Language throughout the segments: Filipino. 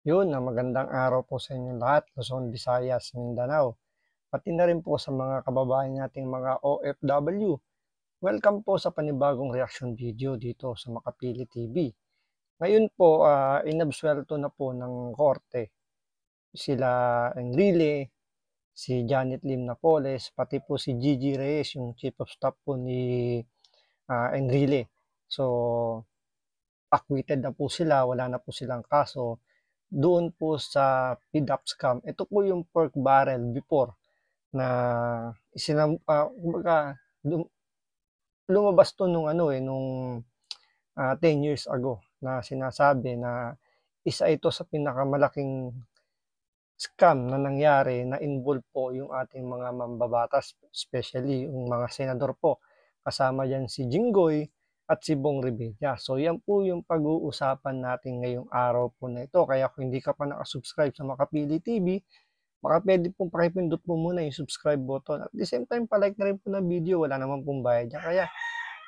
Yun, na magandang araw po sa inyong lahat, Luzon, Visayas, Mindanao, pati na rin po sa mga kababayan nating mga OFW. Welcome po sa panibagong reaction video dito sa Makapili TV. Ngayon po, inabsuelto na po ng korte sila Enrile, si Janet Lim Napoles, pati po si Gigi Reyes, yung Chief of Staff po ni Enrile. So, acquitted na po sila, wala na po silang kaso doon po sa PDAP scam. Ito po yung pork barrel before na kumbaga, lumabas to nung nung 10 years ago na sinasabi na isa ito sa pinakamalaking scam na nangyari na involve po yung ating mga mambabatas, especially yung mga senador po. Kasama dyan si Jinggoy at si Bong Revilla. So yan po yung pag-uusapan natin ngayong araw po na ito. Kaya kung hindi ka pa nakasubscribe sa Makapili TV, baka pwede pong pakipindot po muna yung subscribe button. At the same time, palike na rin po na video. Wala naman pong bayad dyan. Kaya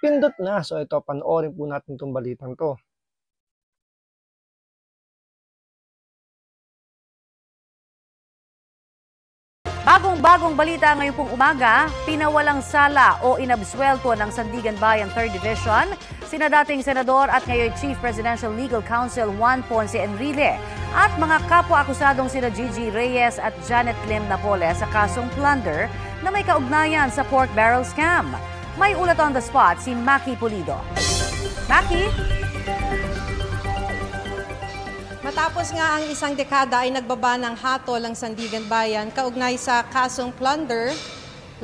pindot na. So ito, panoorin po natin itong balitang to. Bagong-bagong balita ngayon pong umaga, pinawalang sala o inabsuelto ng Sandigan Bayan 3rd Division sina dating Senador at ngayon Chief Presidential Legal Counsel Juan Ponce Enrile at mga kapwa-akusadong sina Gigi Reyes at Janet Lim Napoles sa kasong plunder na may kaugnayan sa pork barrel scam. May ulat on the spot si Maki Pulido. Maki? Matapos nga ang isang dekada ay nagbaba ng hatol ang Sandigan Bayan kaugnay sa kasong plunder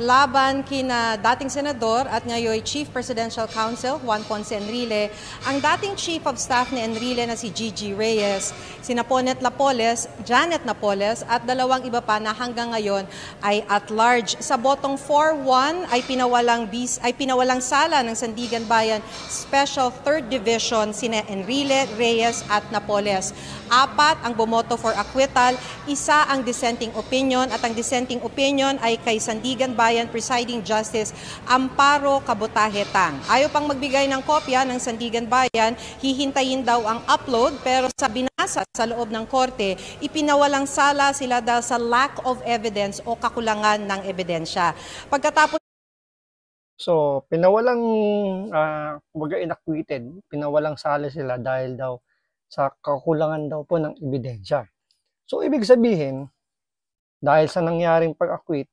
laban kina dating Senador at ngayon Chief Presidential Counsel Juan Ponce Enrile, ang dating Chief of Staff ni Enrile na si Gigi Reyes, sina Ponet Napoles, Janet Napoles at dalawang iba pa na hanggang ngayon ay at large. Sa botong 4-1 ay pinawalang sala ng Sandigan Bayan Special 3rd Division sina Enrile, Reyes at Napoles. 4 ang bumoto for acquittal, 1 ang dissenting opinion at ang dissenting opinion ay kay Sandigan Bayan Presiding Justice Amparo Cabutahetang. Ayaw pang magbigay ng kopya ng Sandigan Bayan, hihintayin daw ang upload pero sa binasa sa loob ng korte, ipinawalang sala sila dahil sa lack of evidence o kakulangan ng ebidensya. Pagkatapos So, kumbaga inacquitted, pinawalang sala sila dahil daw sa kakulangan daw po ng ebidensya. So, ibig sabihin, dahil sa nangyaring pag-acquit,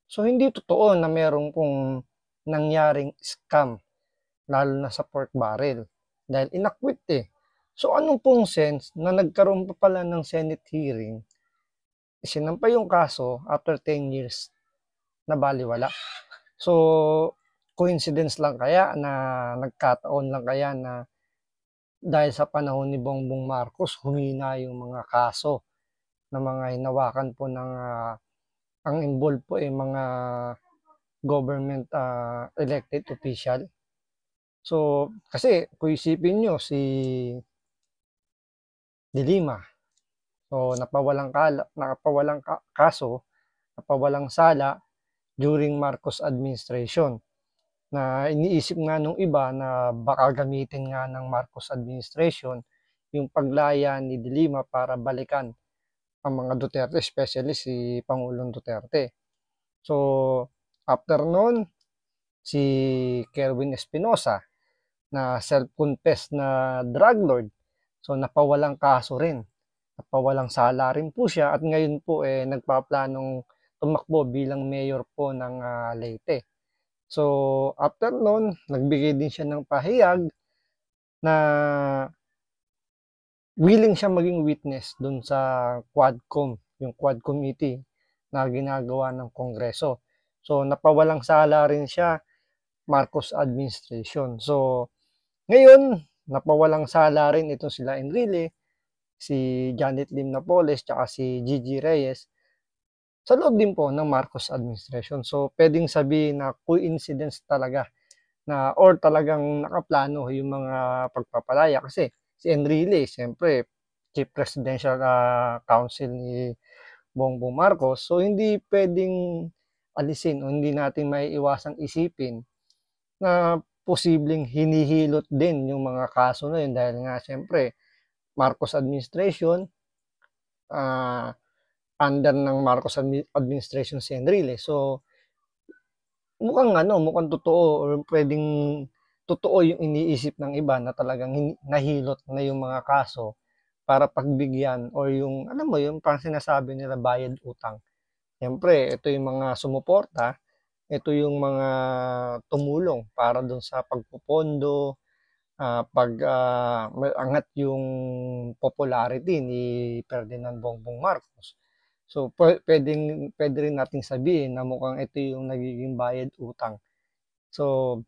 so hindi totoo na merong pong nangyaring scam, lalo na sa pork barrel, dahil inacquit eh. So, anong pong sense na nagkaroon pa pala ng Senate hearing, isinampa yung kaso after 10 years na baliwala? So, coincidence lang kaya na nagkataon lang kaya na dahil sa panahon ni Bongbong Marcos, humina yung mga kaso na mga hinawakan po ng ang involved po ay mga government elected official. So, kasi kung isipin nyo, si De Lima, so napawalang kaso, napawalang sala during Marcos administration, na iniisip nga nung iba na baka gamitin nga ng Marcos administration yung paglaya ni De Lima para balikan ang mga Duterte, especially si Pangulong Duterte. So, after noon, si Kerwin Espinosa na self-confessed na drug lord, so napawalang kaso rin. Napawalang sala rin po siya at ngayon po nagpaplanong tumakbo bilang mayor po ng Leyte. So, after noon, nagbigay din siya ng pahayag na willing siya maging witness dun sa Quadcom, yung Quad Committee na ginagawa ng Kongreso. So, napawalang sala rin siya, Marcos administration. So, ngayon, napawalang sala rin ito sila Enrile, si Janet Lim Napoles, tsaka si Gigi Reyes, sa loob din po ng Marcos administration. So, pwedeng sabihin na coincidence talaga na or talagang nakaplano yung mga pagpapalaya kasi si Enrile, siyempre, Chief Presidential Counsel ni Bongbong Marcos. So, hindi pwedeng alisin o hindi natin may iwasang isipin na posibleng hinihilot din yung mga kaso na yun dahil nga siyempre Marcos administration, under ng Marcos administration si Enrile. So, mukhang totoo or pwedeng totoo yung iniisip ng iba na talagang nahilot na yung mga kaso para pagbigyan or yung, alam mo, yung parang sinasabi nila bayad utang. Siyempre, ito yung mga sumuporta, ito yung mga tumulong para dun sa pagpupondo, angat yung popularity ni Ferdinand Bongbong Marcos. So, pwede rin nating sabihin na mukhang ito yung nagiging bayad utang. So,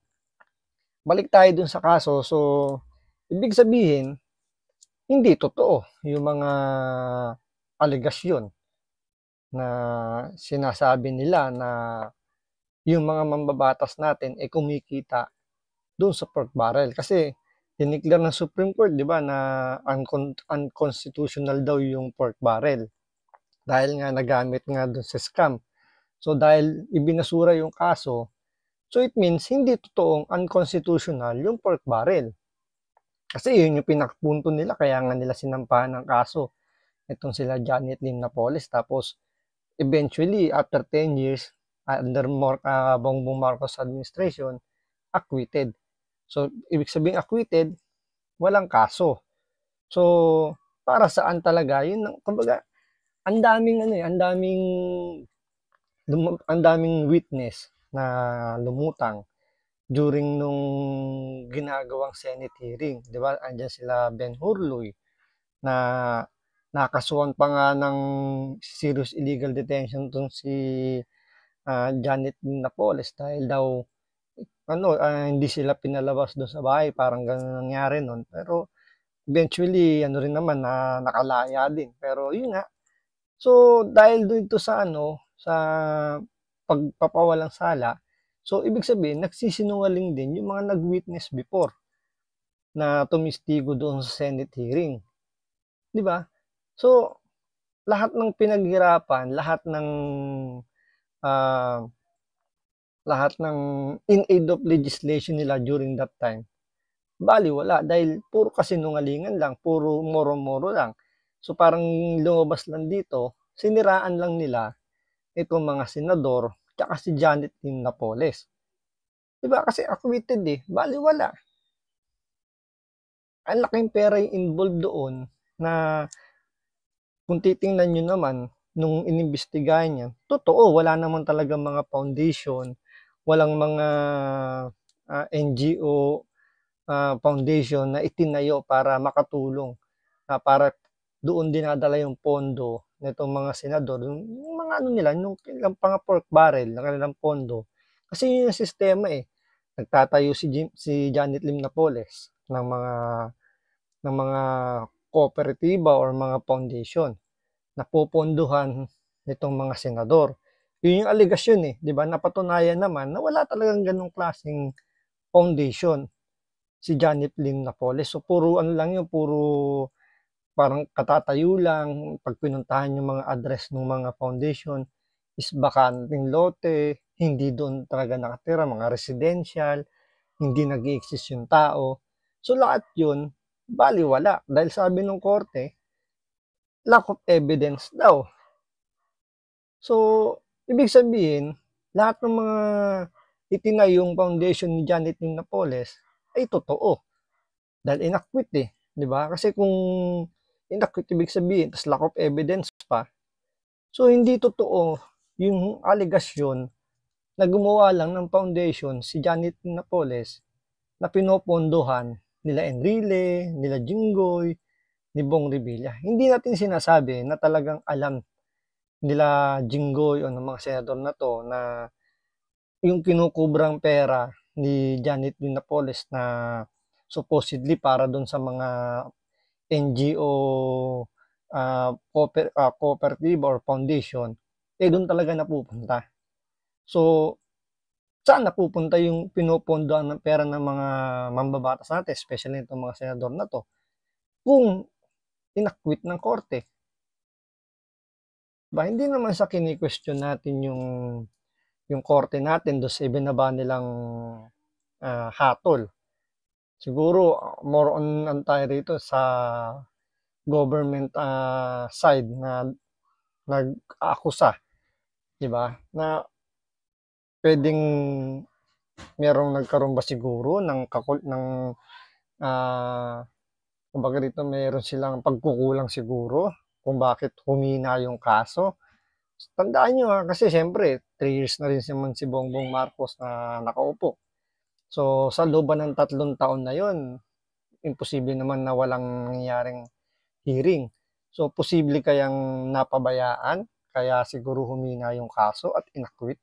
balik tayo dun sa kaso. So, ibig sabihin, hindi totoo yung mga alegasyon na sinasabi nila na yung mga mambabatas natin ay kumikita doon sa pork barrel. Kasi dineclare ng Supreme Court, di ba, na unconstitutional daw yung pork barrel dahil nga nagamit nga doon sa scam. So dahil ibinasura yung kaso, so it means hindi totoong unconstitutional yung pork barrel. Kasi yun yung pinakapunto nila, kaya nga nila sinampahan ng kaso itong sila Janet Lim Napoles. Tapos eventually after 10 years under Bongbong Marcos administration, acquitted. So ibig sabihin acquitted, walang kaso. So para saan talaga yun, kumbaga ang daming witness na lumutang during nung ginagawang Senate hearing, 'di ba? Andiyan sila Ben Hurloy na nakasuhan pa nga ng serious illegal detention tong si Janet Napoles dahil daw hindi sila pinalabas doon sa bahay, parang gano'n nangyari noon. Pero eventually rin naman na nakalaya din. Pero yun nga. So dahil dito sa sa pagpapawalang sala, so ibig sabihin nagsisinungaling din yung mga nag-witness before na tumistigo doon sa Senate hearing. 'Di ba? So lahat ng pinaghirapan, lahat ng in aid of legislation nila during that time, baliwala dahil puro kasinungalingan lang, puro moro-moro lang. So parang lumabas lang dito, siniraan lang nila itong mga senador tsaka si Janet Lim Napoles. 'Di ba? Kasi acquitted baliwala. Ang laking pera yung involved doon na kung titingnan nyo naman, nung inimbestigahan niya, totoo, wala naman talaga mga foundation, walang mga NGO foundation na itinayo para makatulong, para doon dinadala yung pondo nitong mga senador, yung mga nila, yung ilang pang pork barrel ng kanilang pondo. Kasi yun yung sistema Nagtatayo si Janet Lim Napoles ng mga kooperatiba or mga foundation na pupondohan nitong mga senador. Yun yung aligasyon 'di ba? Napatunayan naman na wala talagang ganung klaseng foundation si Janet Lim Napoles. So puro lang yun, puro parang katatayo lang. Pag pinuntahan yung mga address ng mga foundation is bakanting lote, hindi doon talaga nakatira, mga residential, hindi nag-i-exist yung tao. So lahat yun baliwala dahil sabi ng korte, lack of evidence daw. So, ibig sabihin, lahat ng mga itinayong foundation ni Janet Lim Napoles ay totoo. Dahil inacquit di ba? Kasi kung inacquit, ibig sabihin, tas lack of evidence pa, so hindi totoo yung alegasyon na gumawa lang ng foundation si Janet Lim Napoles na pinopondohan nila Enrile, nila Jinggoy, ni Bong Revilla. Hindi natin sinasabi na talagang alam nila Jinggoy o ng mga senador na to na yung kinukubrang pera ni Janet Lim Napoles na supposedly para doon sa mga NGO cooperative or foundation, doon talaga napupunta. So, saan napupunta yung pinopondohan ng pera ng mga mambabatas natin, especially itong mga senador na to, kung inakwit ng korte? Ba, hindi naman sa kini-question natin yung korte natin do sa ibinaba nilang hatol. Siguro more on tayo rito sa government side na nag-aakusa, 'di ba? Na pwedeng merong nagkaroon ba siguro ng kumbaga dito meron silang pagkukulang siguro kung bakit humina yung kaso. Tandaan nyo kasi siyempre 3 years na rin naman si Bongbong Marcos na nakaupo. So sa loob ng 3 taon na yon, imposible naman na walang nangyaring hearing. So posible kayang napabayaan, kaya siguro humina yung kaso at inakwit.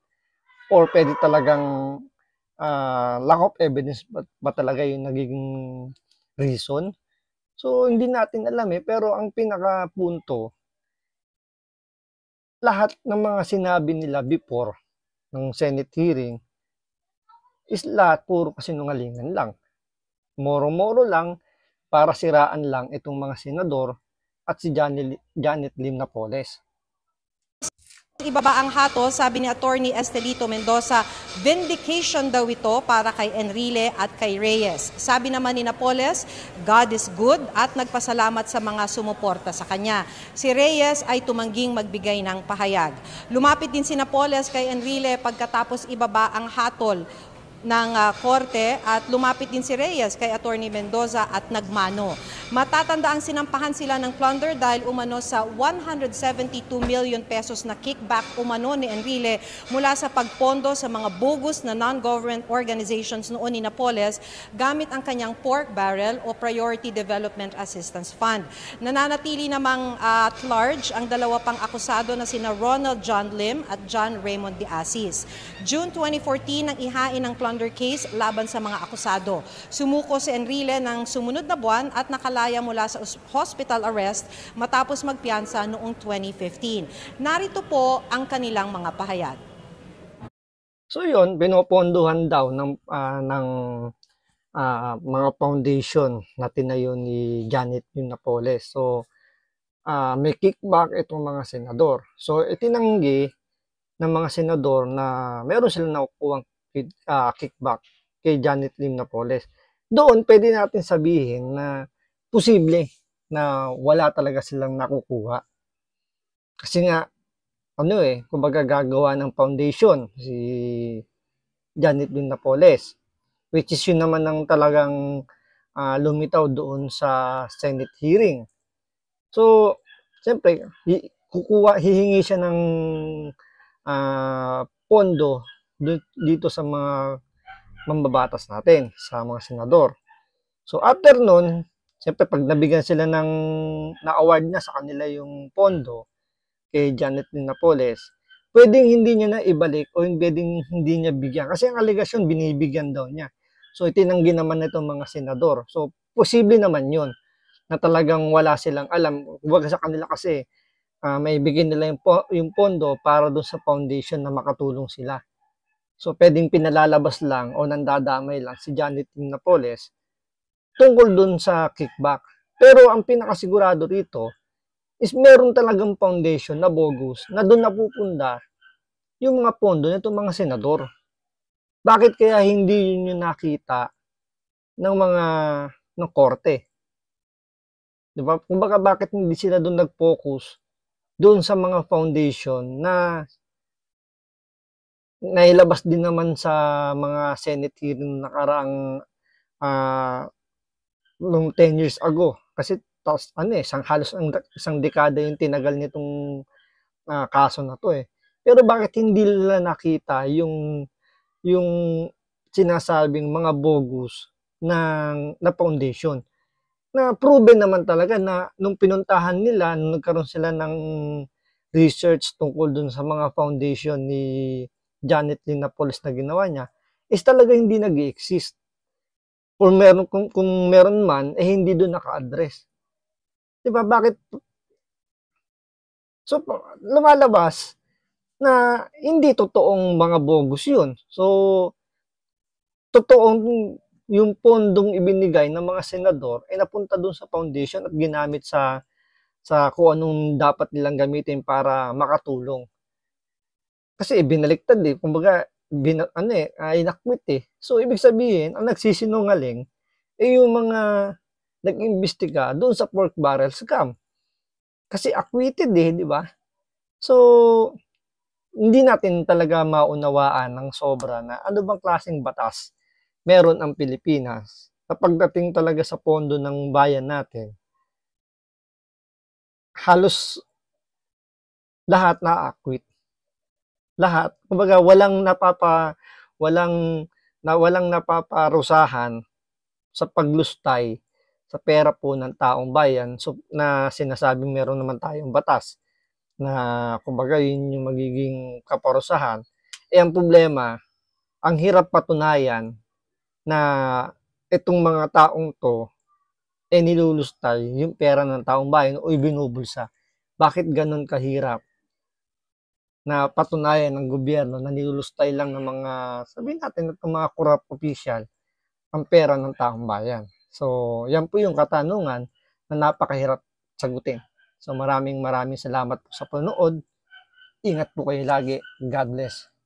Or pwede talagang lack of evidence ba talaga yung nagiging reason. So hindi natin alam pero ang pinakapunto, lahat ng mga sinabi nila before ng Senate hearing is lahat puro kasinungalingan lang. Moro-moro lang para siraan lang itong mga senador at si Janet Lim Napoles. Ibaba ang hato, sabi ni Attorney Estelito Mendoza, vindication daw ito para kay Enrile at kay Reyes. Sabi naman ni Napoles, God is good at nagpasalamat sa mga sumuporta sa kanya. Si Reyes ay tumangging magbigay ng pahayag. Lumapit din si Napoles kay Enrile pagkatapos ibaba ang hatol ng korte at lumapit din si Reyes kay Attorney Mendoza at nagmano. Matatandaan sinampahan sila ng plunder dahil umano sa 172 million pesos na kickback umano ni Enrile mula sa pagpondo sa mga bogus na non-government organizations noon ni Napoles gamit ang kanyang pork barrel o Priority Development Assistance Fund. Nananatili namang at large ang dalawa pang akusado na sina Ronald John Lim at John Raymond de Asis. June 2014 nang ihain ang plunder case laban sa mga akusado. Sumuko si Enrile ng sumunod na buwan at nakalaya mula sa hospital arrest matapos magpiyansa noong 2015. Narito po ang kanilang mga pahayag. So yun, pinopondohan daw ng mga foundation na tinayo ni Janet Lim Napoles. So may kickback itong mga senador. So itinanggi ng mga senador na meron silang nakukuhang kickback kay Janet Lim Napoles. Doon pwede natin sabihin na posible na wala talaga silang nakukuha. Kasi nga kumbaga gagawa ng foundation si Janet Lim Napoles, which is yun naman ang talagang lumitaw doon sa Senate hearing. So, siyempre, hihingi siya ng pondo dito sa mga mambabatas natin, sa mga senador. So after nun, siyempre pag nabigyan sila ng na-award na sa kanila yung pondo kay Janet Lim Napoles, pwedeng hindi niya na ibalik o pwedeng hindi niya bigyan. Kasi ang alegasyon, binibigyan daw niya. So itinanggi naman itong mga senador. So posible naman yun na talagang wala silang alam. Huwag sa kanila kasi may bigyan nila yung pondo para doon sa foundation na makatulong sila. So, pwedeng pinalalabas lang o nandadamay lang si Janet Lim Napoles tungkol dun sa kickback. Pero ang pinakasigurado dito is meron talagang foundation na bogus na doon napupunda yung mga pondo nitong mga senador. Bakit kaya hindi yun yung nakita ng mga ng korte? Diba? Kumbaga bakit hindi sila doon nag-focus doon sa mga foundation na nailabas din naman sa mga Senate hearing nakaraang noong 10 years ago. Kasi halos isang dekada yung tinagal nitong kaso na to . Pero bakit hindi nila nakita yung sinasabing mga bogus na foundation? Na proven naman talaga na nung pinuntahan nila, nung nagkaroon sila ng research tungkol dun sa mga foundation ni Janet Lim Napoles na ginawa niya, is talaga hindi nag-i-exist. Kung meron man, hindi doon naka-address. Diba? Bakit? So, lumalabas na hindi totoong mga bogus yun. So, totoong yung pondong ibinigay ng mga senador ay napunta doon sa foundation at ginamit sa kung anong dapat nilang gamitin para makatulong. Kasi binaliktad kumbaga inakwit So ibig sabihin, ang nagsisinungaling yung mga nag-imbestiga doon sa pork barrel scam. Kasi acquitted di ba? So, hindi natin talaga maunawaan ng sobra na ano bang klaseng batas meron ang Pilipinas na pagdating talaga sa pondo ng bayan natin, halos lahat na-acquit. Lahat. Kumbaga walang napaparusahan sa paglustay sa pera po ng taong bayan so, na sinasabing meron naman tayong batas na kumbaga yun yung magiging kaparusahan. Ang problema, ang hirap patunayan na itong mga taong to nilulustay yung pera ng taong bayan o ibinubulsa. Bakit ganun kahirap na patunayan ng gobyerno na nilulustay lang ng mga, sabihin natin, ng mga corrupt official ang pera ng taong bayan. So, yan po yung katanungan na napakahirap sagutin. So, maraming salamat po sa panonood. Ingat po kayo lagi. God bless.